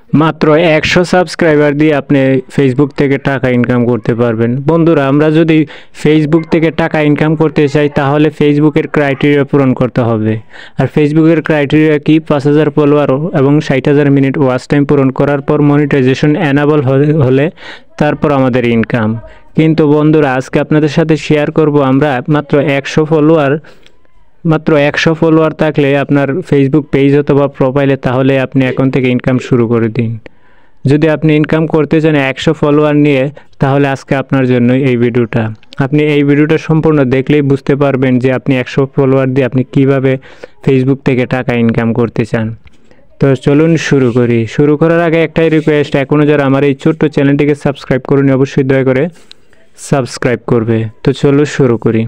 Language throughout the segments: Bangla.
মাত্র 100 সাবস্ক্রাইবার দিয়ে আপনি ফেসবুক থেকে টাকা ইনকাম করতে পারবেন। বন্ধুরা, আমরা যদি ফেসবুক থেকে টাকা ইনকাম করতে চাই তাহলে ফেসবুকের ক্রাইটেরিয়া পূরণ করতে হবে। আর ফেসবুকের ক্রাইটেরিয়া কি? 5000 ফলোয়ার এবং 60,000 মিনিট ওয়াচ টাইম পূরণ করার পর মনিটাইজেশন এনাবল হলে তারপর আমাদের ইনকাম। কিন্তু বন্ধুরা, আজকে আপনাদের সাথে শেয়ার করব আমরা মাত্র 100 ফলোয়ার থাকলে আপনার ফেসবুক পেজ অথবা প্রোফাইলে, তাহলে আপনি এখন থেকে ইনকাম শুরু করে দিন। যদি আপনি ইনকাম করতে চান 100 ফলোয়ার নিয়ে, তাহলে আজকে আপনার জন্য এই ভিডিওটা। আপনি এই ভিডিওটা সম্পূর্ণ দেখলেই বুঝতে পারবেন যে আপনি 100 ফলোয়ার দিয়ে আপনি কিভাবে ফেসবুক থেকে টাকা ইনকাম করতে চান। তো চলুন শুরু করি। শুরু করার আগে একটাই রিকোয়েস্ট, এখনও যারা আমার এই ছোট্ট চ্যানেলটিকে সাবস্ক্রাইব করুন, অবশ্যই দয়া করে সাবস্ক্রাইব করবে। তো চলো শুরু করি।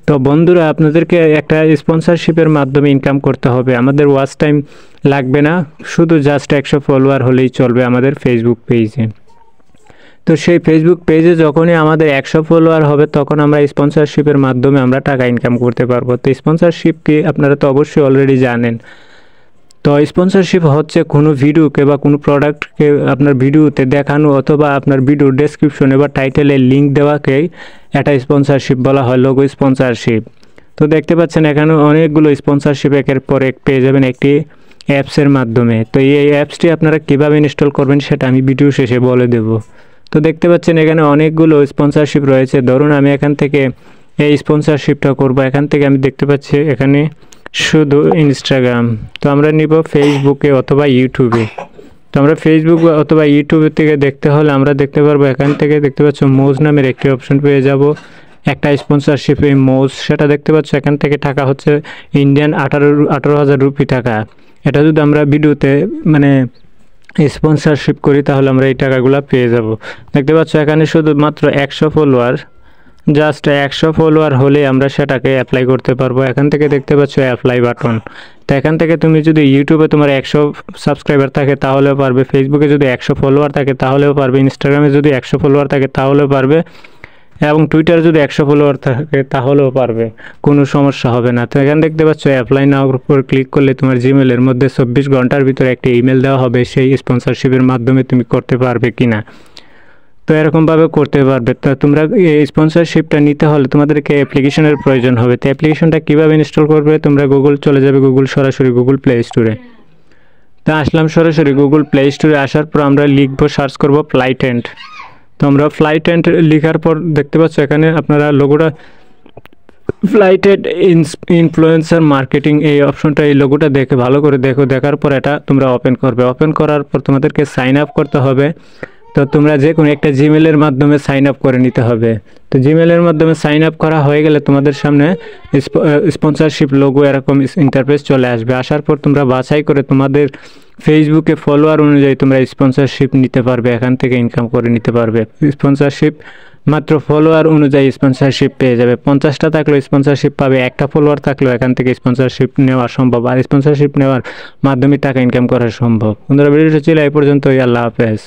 তো বন্ধুরা, আপনাদেরকে একটা স্পন্সরশিপের মাধ্যমে ইনকাম করতে হবে। আমাদের ওয়াচ টাইম লাগবে না, শুধু জাস্ট 100 ফলোয়ার হলেই চলবে আমাদের ফেসবুক পেজে। তো সেই ফেসবুক পেজে যখনই আমাদের 100 ফলোয়ার হবে, তখন আমরা স্পন্সরশিপের মাধ্যমে আমরা টাকা ইনকাম করতে পারবো। তো স্পন্সরশিপ কি আপনারা তো অবশ্যই অলরেডি জানেন। তো স্পন্সরশিপ হচ্ছে কোনো ভিডিওকে বা কোনো প্রোডাক্টকে আপনার ভিডিওতে দেখানো অথবা আপনার ভিডিও ডেসক্রিপশনে বা টাইটেলে লিঙ্ক দেওয়াকেই একটা স্পন্সরশিপ বলা হয়, লোগো স্পন্সরশিপ। তো দেখতে পাচ্ছেন এখানে অনেকগুলো স্পন্সরশিপ একের পর এক পেয়ে যাবেন একটি অ্যাপসের মাধ্যমে। তো এই অ্যাপসটি আপনারা কীভাবে ইনস্টল করবেন সেটা আমি ভিডিও শেষে বলে দেব। তো দেখতে পাচ্ছেন এখানে অনেকগুলো স্পন্সরশিপ রয়েছে। ধরুন আমি এখান থেকে এই স্পন্সরশিপটা করব। এখান থেকে আমি দেখতে পাচ্ছি এখানে শুধু ইনস্টাগ্রাম। তো আমরা নিব ফেসবুকে অথবা ইউটিউবে। তো আমরা ফেসবুক অথবা ইউটিউবের থেকে দেখতে হলে আমরা দেখতে পারবো এখান থেকে দেখতে পাচ্ছ মোজ নামের একটি অপশন পেয়ে যাব, একটা স্পন্সরশিপ এই মোজ, সেটা দেখতে পাচ্ছ এখান থেকে টাকা হচ্ছে ইন্ডিয়ান 18,000 রুপি টাকা। এটা যদি আমরা ভিডিওতে মানে স্পন্সরশিপ করি তাহলে আমরা এই টাকাগুলো পেয়ে যাব। দেখতে পাচ্ছ এখানে শুধুমাত্র 100 ফলোয়ার, জাস্ট 100 ফলোয়ার হলে আমরা সেটাকে অ্যাপ্লাই করতে পারবো। এখান থেকে দেখতে পাচ্ছ অ্যাপ্লাই বাটন। তো এখান থেকে তুমি যদি ইউটিউবে তোমার 100 সাবস্ক্রাইবার থাকে তাহলেও পারবে, ফেসবুকে যদি 100 ফলোয়ার থাকে তাহলেও পারবে, ইনস্টাগ্রামে যদি 100 ফলোয়ার থাকে তাহলেও পারবে, এবং টুইটারে যদি 100 ফলোয়ার থাকে তাহলেও পারবে, কোনো সমস্যা হবে না। তো এখানে দেখতে পাচ্ছ অ্যাপ্লাই নাওর উপর ক্লিক করলে তোমার জিমেলের মধ্যে 24 ঘন্টার ভিতরে একটি ইমেল দেওয়া হবে সেই স্পন্সরশিপের মাধ্যমে তুমি করতে পারবে কিনা। তো এরকমভাবে করতে পারবে। তো তোমরা এই স্পন্সরশিপটা নিতে হলে তোমাদেরকে অ্যাপ্লিকেশনের প্রয়োজন হবে। তো অ্যাপ্লিকেশনটা কীভাবে ইনস্টল করবে? তোমরা চলে যাবে সরাসরি গুগল প্লে স্টোরে। তো আসলাম সরাসরি গুগল প্লে স্টোরে। আসার পর আমরা লিখবো, সার্চ করব ফ্লাইটেন্ট। তো আমরা ফ্লাইটেন্ট লেখার পর দেখতে পাচ্ছ এখানে আপনারা লোগোটা ফ্লাইটেড ইনফ্লুয়েন্সার মার্কেটিং এই অপশনটা, এই লোগোটা দেখে ভালো করে দেখো। দেখার পর এটা তোমরা ওপেন করবে। ওপেন করার পর তোমাদেরকে সাইন আপ করতে হবে। তো তোমরা যে কোনো একটা জিমেলের মাধ্যমে সাইন আপ করে নিতে হবে। তো জিমেলের মাধ্যমে সাইন আপ করা হয়ে গেলে তোমাদের সামনে স্পন্সরশিপ লোগো এরকম ইন্টারফেস চলে আসবে। আসার পর তোমরা বাছাই করে তোমাদের ফেসবুকে ফলোয়ার অনুযায়ী তোমরা স্পন্সরশিপ নিতে পারবে, এখান থেকে ইনকাম করে নিতে পারবে। স্পন্সরশিপ মাত্র ফলোয়ার অনুযায়ী স্পন্সরশিপ পেয়ে যাবে। 50টা থাকলেও স্পন্সরশিপ পাবে, একটা ফলোয়ার থাকলেও এখান থেকে স্পন্সরশিপ নেওয়া সম্ভব। আর স্পন্সরশিপ নেওয়ার মাধ্যমে টাকা ইনকাম করা সম্ভব। বন্ধুরা, ভিডিওটা ছিল এই পর্যন্তই। আল্লাহ হাফেজ।